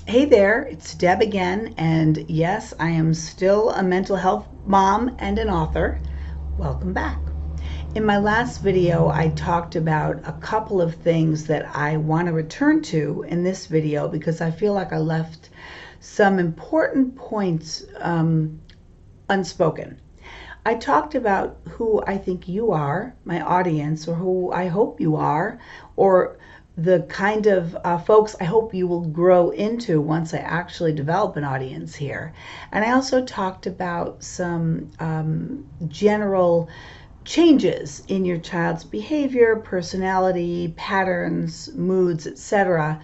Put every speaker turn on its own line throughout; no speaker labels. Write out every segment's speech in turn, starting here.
Hey there, it's Deb again, and yes, I am still a mental health mom and an author. Welcome back. In my last video, I talked about a couple of things that I want to return to in this video because I feel like I left some important points unspoken. I talked about who I think you are, my audience, or who I hope you are, or the kind of folks I hope you will grow into once I actually develop an audience here. And I also talked about some general changes in your child's behavior, personality, patterns, moods, etc.,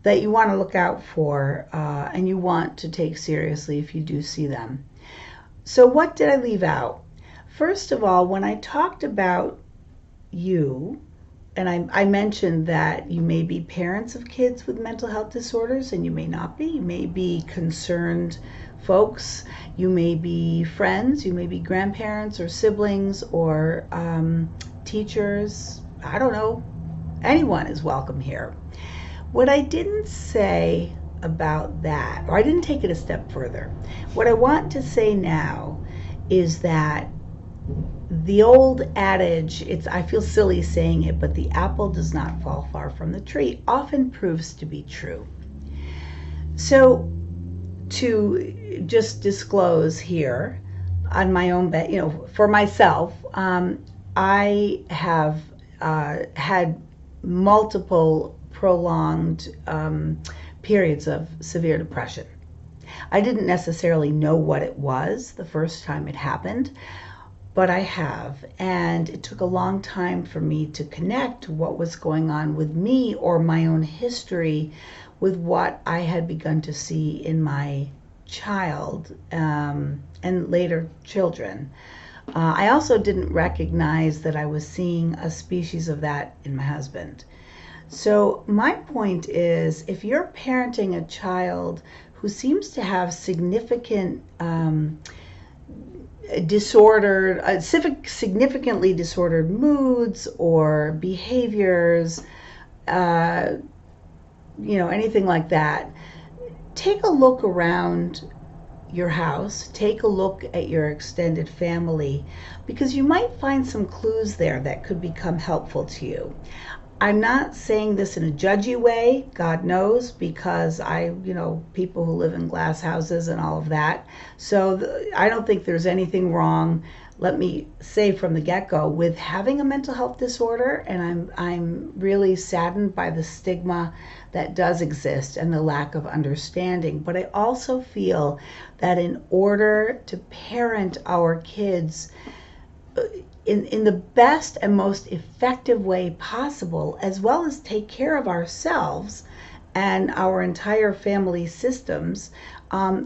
that you want to look out for and you want to take seriously if you do see them. So what did I leave out? First of all, when I talked about you, and I mentioned that you may be parents of kids with mental health disorders, and you may not be. You may be concerned folks. You may be friends. You may be grandparents or siblings or teachers. I don't know. Anyone is welcome here. What I didn't say about that, or I didn't take it a step further, what I want to say now is that the old adage, I feel silly saying it, but the apple does not fall far from the tree, often proves to be true. So to just disclose here on my own, for myself, I have had multiple prolonged periods of severe depression. I didn't necessarily know what it was the first time it happened, but I have, and it took a long time for me to connect what was going on with me or my own history with what I had begun to see in my child and later children. I also didn't recognize that I was seeing a species of that in my husband. So my point is, if you're parenting a child who seems to have significantly disordered moods or behaviors, anything like that, take a look around your house, take a look at your extended family, because you might find some clues there that could become helpful to you. I'm not saying this in a judgy way, God knows, because people who live in glass houses and all of that. So I don't think there's anything wrong, let me say from the get-go, with having a mental health disorder, and I'm really saddened by the stigma that does exist and the lack of understanding. But I also feel that in order to parent our kids in the best and most effective way possible, as well as take care of ourselves and our entire family systems,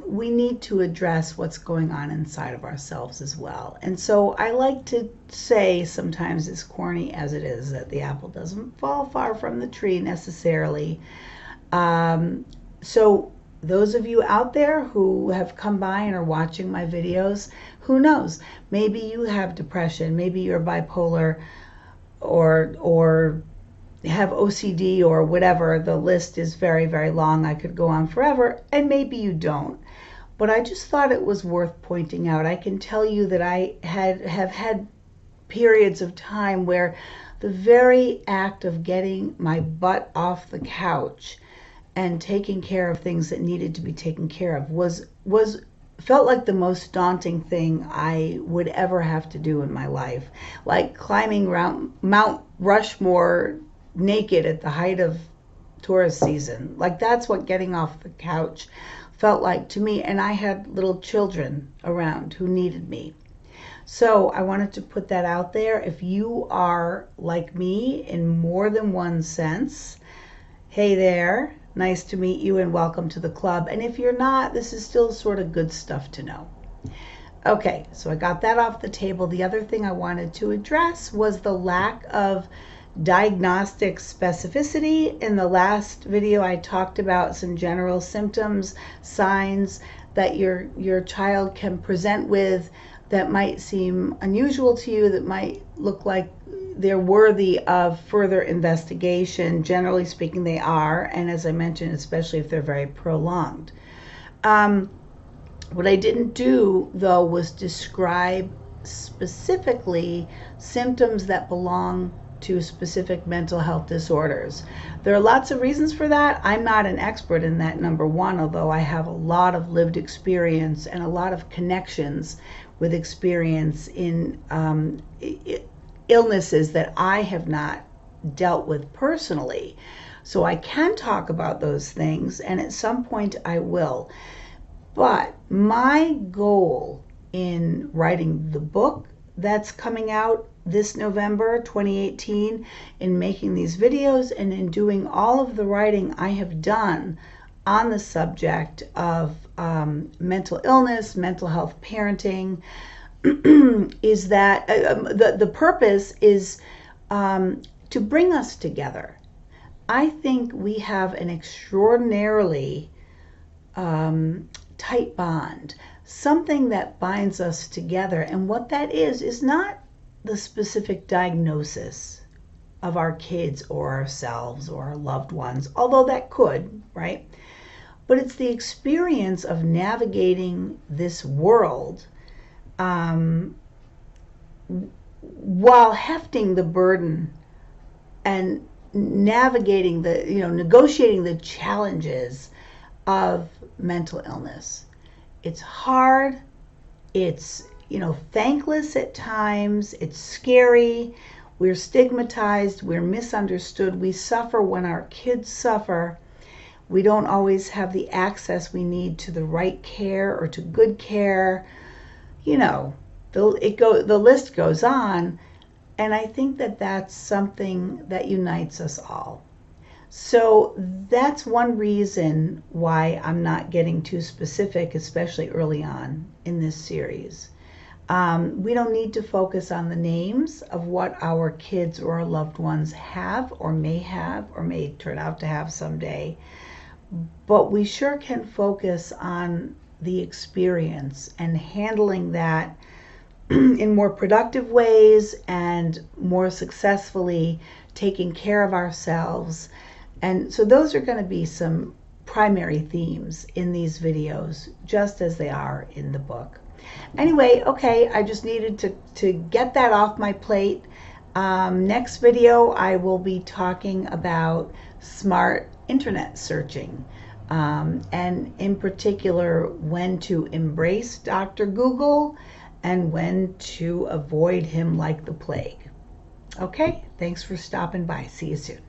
we need to address what's going on inside of ourselves as well. And so I like to say, sometimes as corny as it is, that the apple doesn't fall far from the tree necessarily. So those of you out there who have come by and are watching my videos, who knows? Maybe you have depression, maybe you're bipolar, or have OCD, or whatever. The list is very, very long. I could go on forever, and maybe you don't. But I just thought it was worth pointing out. I can tell you that I have had periods of time where the very act of getting my butt off the couch and taking care of things that needed to be taken care of felt like the most daunting thing I would ever have to do in my life. Like climbing Mount Rushmore naked at the height of tourist season. Like, that's what getting off the couch felt like to me. And I had little children around who needed me. So I wanted to put that out there. If you are like me in more than one sense, hey there, nice to meet you and welcome to the club. And if you're not, this is still sort of good stuff to know. Okay, so I got that off the table. The other thing I wanted to address was the lack of diagnostic specificity. In the last video, I talked about some general symptoms, signs that your child can present with that might seem unusual to you, that might look like they're worthy of further investigation. Generally speaking, they are, and as I mentioned, especially if they're very prolonged. What I didn't do, though, was describe specifically symptoms that belong to specific mental health disorders. There are lots of reasons for that. I'm not an expert in that, number one, although I have a lot of lived experience and a lot of connections with experience in illnesses that I have not dealt with personally. So I can talk about those things, and at some point I will. But my goal in writing the book that's coming out this November 2018, in making these videos, and in doing all of the writing I have done on the subject of mental illness, mental health parenting, is that the purpose is to bring us together. I think we have an extraordinarily tight bond, something that binds us together. And what that is not the specific diagnosis of our kids or ourselves or our loved ones, although that could, right? But it's the experience of navigating this world while hefting the burden and navigating negotiating the challenges of mental illness. It's hard, it's thankless at times, it's scary, we're stigmatized, we're misunderstood, we suffer when our kids suffer. We don't always have the access we need to the right care or to good care. The list goes on, and I think that that's something that unites us all. So that's one reason why I'm not getting too specific, especially early on in this series. We don't need to focus on the names of what our kids or our loved ones have or may turn out to have someday, but we sure can focus on the experience and handling that in more productive ways and more successfully, taking care of ourselves. And so those are going to be some primary themes in these videos, just as they are in the book. Anyway, okay, I just needed to get that off my plate. Next video, I will be talking about smart internet searching, and in particular, when to embrace Dr. Google and when to avoid him like the plague. Okay, thanks for stopping by. See you soon.